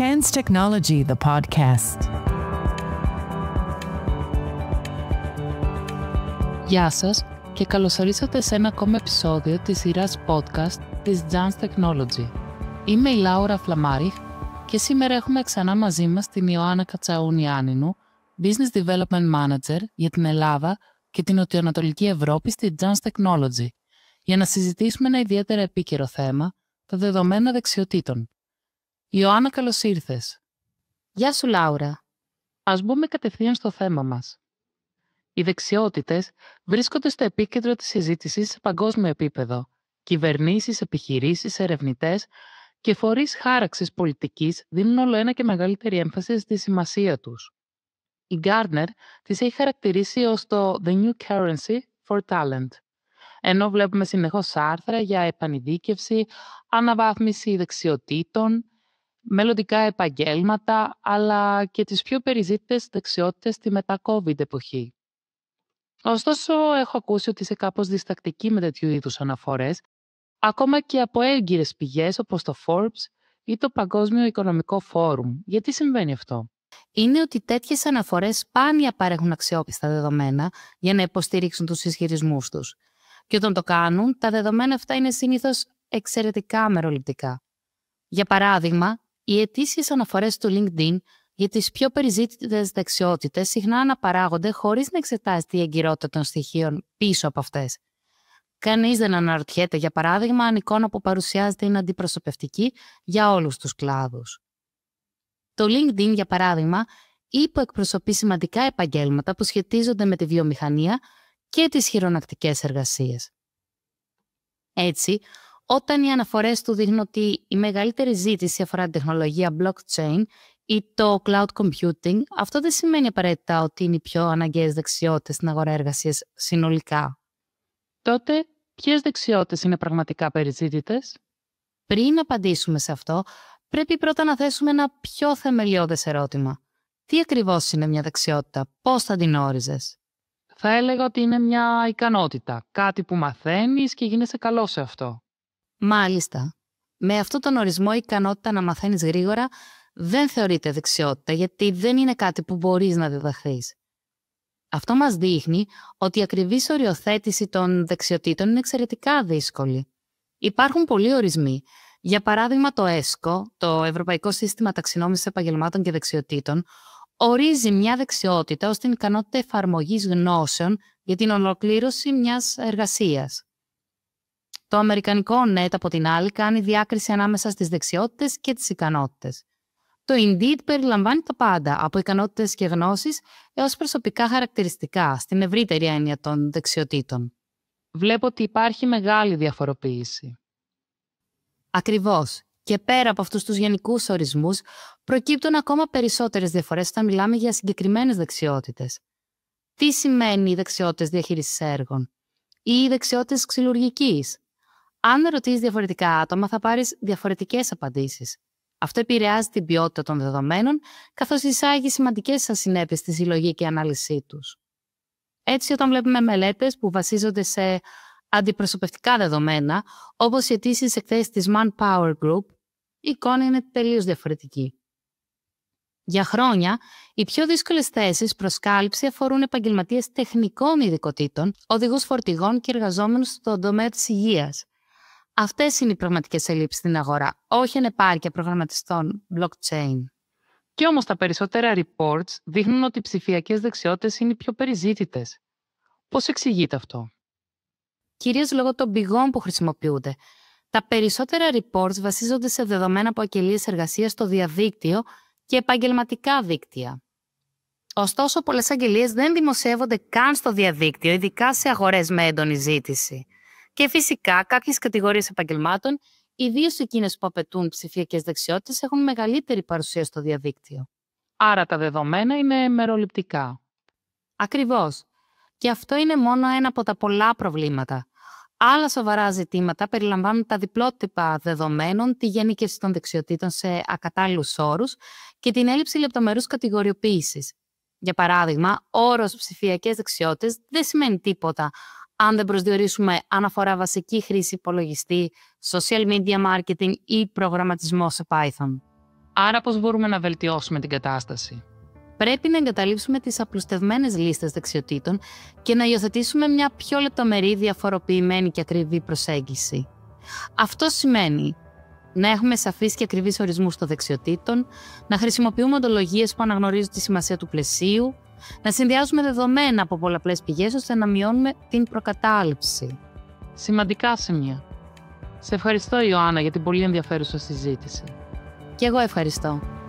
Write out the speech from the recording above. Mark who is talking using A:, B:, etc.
A: Chance Technology, the podcast.
B: Γεια σας και καλώς ορίσατε σε ένα ακόμα επεισόδιο της σειράς podcast της Chance Technology. Είμαι η Λάουρα Φλαμάριχ και σήμερα έχουμε ξανά μαζί μας την Ιωάννα Κατσαούνη-Άννηνου, Business Development Manager για την Ελλάδα και την Νοτιοανατολική Ευρώπη στη Chance Technology, για να συζητήσουμε ένα ιδιαίτερα επίκαιρο θέμα, τα δεδομένα δεξιοτήτων. Ιωάννα, καλώς ήρθες.
C: Γεια σου, Λάουρα.
B: Ας μπούμε κατευθείαν στο θέμα μας. Οι δεξιότητες βρίσκονται στο επίκεντρο της συζήτησης σε παγκόσμιο επίπεδο. Κυβερνήσεις, επιχειρήσεις, ερευνητές και φορείς χάραξης πολιτικής δίνουν όλο ένα και μεγαλύτερη έμφαση στη σημασία τους. Η Gartner τις έχει χαρακτηρίσει ως το «The New Currency for Talent», ενώ βλέπουμε συνεχώς άρθρα για επανειδίκευση, αναβάθμιση δεξιοτήτων, μελλοντικά επαγγέλματα, αλλά και τις πιο περιζήτητες δεξιότητες στη μετά-COVID εποχή. Ωστόσο, έχω ακούσει ότι είσαι κάπως διστακτική με τέτοιου είδους αναφορές, ακόμα και από έγκυρες πηγές όπως το Forbes ή το Παγκόσμιο Οικονομικό Φόρουμ. Γιατί συμβαίνει αυτό?
C: Είναι ότι τέτοιες αναφορές σπάνια παρέχουν αξιόπιστα δεδομένα για να υποστηρίξουν τους ισχυρισμούς τους. Και όταν το κάνουν, τα δεδομένα αυτά είναι συνήθως εξαιρετικά μεροληπτικά. Για παράδειγμα, οι ετήσιες αναφορές του LinkedIn για τις πιο περιζήτητες δεξιότητες συχνά αναπαράγονται χωρίς να εξετάζει τη εγκυρότητα των στοιχείων πίσω από αυτές. Κανείς δεν αναρωτιέται, για παράδειγμα, αν η εικόνα που παρουσιάζεται είναι αντιπροσωπευτική για όλους τους κλάδους. Το LinkedIn, για παράδειγμα, υποεκπροσωπεί σημαντικά επαγγέλματα που σχετίζονται με τη βιομηχανία και τις χειρονακτικές εργασίες. Έτσι, όταν οι αναφορές του δείχνουν ότι η μεγαλύτερη ζήτηση αφορά την τεχνολογία blockchain ή το cloud computing, αυτό δεν σημαίνει απαραίτητα ότι είναι οι πιο αναγκαίες δεξιότητες στην αγορά εργασίας συνολικά.
B: Τότε, ποιες δεξιότητες είναι πραγματικά περιζήτητες?
C: Πριν απαντήσουμε σε αυτό, πρέπει πρώτα να θέσουμε ένα πιο θεμελιώδες ερώτημα. Τι ακριβώς είναι μια δεξιότητα, πώς θα την όριζες?
B: Θα έλεγα ότι είναι μια ικανότητα, κάτι που μαθαίνεις και γίνεσαι καλό σε αυτό.
C: Μάλιστα. Με αυτόν τον ορισμό, η ικανότητα να μαθαίνεις γρήγορα δεν θεωρείται δεξιότητα, γιατί δεν είναι κάτι που μπορείς να διδαχθείς. Αυτό μας δείχνει ότι η ακριβής οριοθέτηση των δεξιοτήτων είναι εξαιρετικά δύσκολη. Υπάρχουν πολλοί ορισμοί. Για παράδειγμα, το ESCO, το Ευρωπαϊκό Σύστημα Ταξινόμησης Επαγγελμάτων και Δεξιοτήτων, ορίζει μια δεξιότητα ως την ικανότητα εφαρμογής γνώσεων για την ολοκλήρωση μιας εργασίας. Το αμερικανικό NET, από την άλλη, κάνει διάκριση ανάμεσα στις δεξιότητες και τις ικανότητες. Το Indeed περιλαμβάνει τα πάντα, από ικανότητες και γνώσεις έως προσωπικά χαρακτηριστικά, στην ευρύτερη έννοια των δεξιοτήτων.
B: Βλέπω ότι υπάρχει μεγάλη διαφοροποίηση.
C: Ακριβώς. Και πέρα από αυτούς τους γενικούς ορισμούς, προκύπτουν ακόμα περισσότερες διαφορές όταν μιλάμε για συγκεκριμένες δεξιότητες. Τι σημαίνει οι δεξιότητες διαχείρισης έργων ή οι δεξιότητες ξυλουργικής? Αν ρωτήσεις διαφορετικά άτομα, θα πάρεις διαφορετικές απαντήσεις. Αυτό επηρεάζει την ποιότητα των δεδομένων, καθώς εισάγει σημαντικές ασυνέπειες στη συλλογή και ανάλυση τους. Έτσι, όταν βλέπουμε μελέτες που βασίζονται σε αντιπροσωπευτικά δεδομένα, όπως οι αιτήσεις εκθέσεις της Manpower Group, η εικόνα είναι τελείως διαφορετική. Για χρόνια, οι πιο δύσκολες θέσεις προς κάλυψη αφορούν επαγγελματίες τεχνικών ειδικοτήτων, οδηγούς φορτηγών και εργαζόμενους στον τομέα της υγείας. Αυτές είναι οι πραγματικές ελλείψεις στην αγορά, όχι ανεπάρκεια προγραμματιστών blockchain.
B: Και όμως τα περισσότερα reports δείχνουν ότι οι ψηφιακές δεξιότητες είναι οι πιο περιζήτητες. Πώς εξηγείται αυτό?
C: Κυρίως λόγω των πηγών που χρησιμοποιούνται. Τα περισσότερα reports βασίζονται σε δεδομένα από αγγελίες εργασίας στο διαδίκτυο και επαγγελματικά δίκτυα. Ωστόσο, πολλές αγγελίες δεν δημοσιεύονται καν στο διαδίκτυο, ειδικά σε αγορές με έντονη ζήτηση. Και φυσικά, κάποιες κατηγορίες επαγγελμάτων, ιδίως εκείνες που απαιτούν ψηφιακές δεξιότητες, έχουν μεγαλύτερη παρουσία στο διαδίκτυο.
B: Άρα τα δεδομένα είναι μεροληπτικά.
C: Ακριβώς. Και αυτό είναι μόνο ένα από τα πολλά προβλήματα. Άλλα σοβαρά ζητήματα περιλαμβάνουν τα διπλότυπα δεδομένων, τη γενίκευση των δεξιοτήτων σε ακατάλληλους όρους και την έλλειψη λεπτομερούς κατηγοριοποίησης. Για παράδειγμα, ο όρος ψηφιακές δεξιότητες δεν σημαίνει τίποτα αν δεν προσδιορίσουμε αν αφορά βασική χρήση υπολογιστή, social media marketing ή προγραμματισμό σε Python.
B: Άρα πώς μπορούμε να βελτιώσουμε την κατάσταση?
C: Πρέπει να εγκαταλείψουμε τις απλουστευμένες λίστες δεξιοτήτων και να υιοθετήσουμε μια πιο λεπτομερή, διαφοροποιημένη και ακριβή προσέγγιση. Αυτό σημαίνει να έχουμε σαφείς και ακριβείς ορισμούς των δεξιοτήτων, να χρησιμοποιούμε οντολογίες που αναγνωρίζουν τη σημασία του πλαισίου, να συνδυάζουμε δεδομένα από πολλαπλές πηγές ώστε να μειώνουμε την προκατάληψη.
B: Σημαντικά σημεία. Σε ευχαριστώ, Ιωάννα, για την πολύ ενδιαφέρουσα συζήτηση.
C: Και εγώ ευχαριστώ.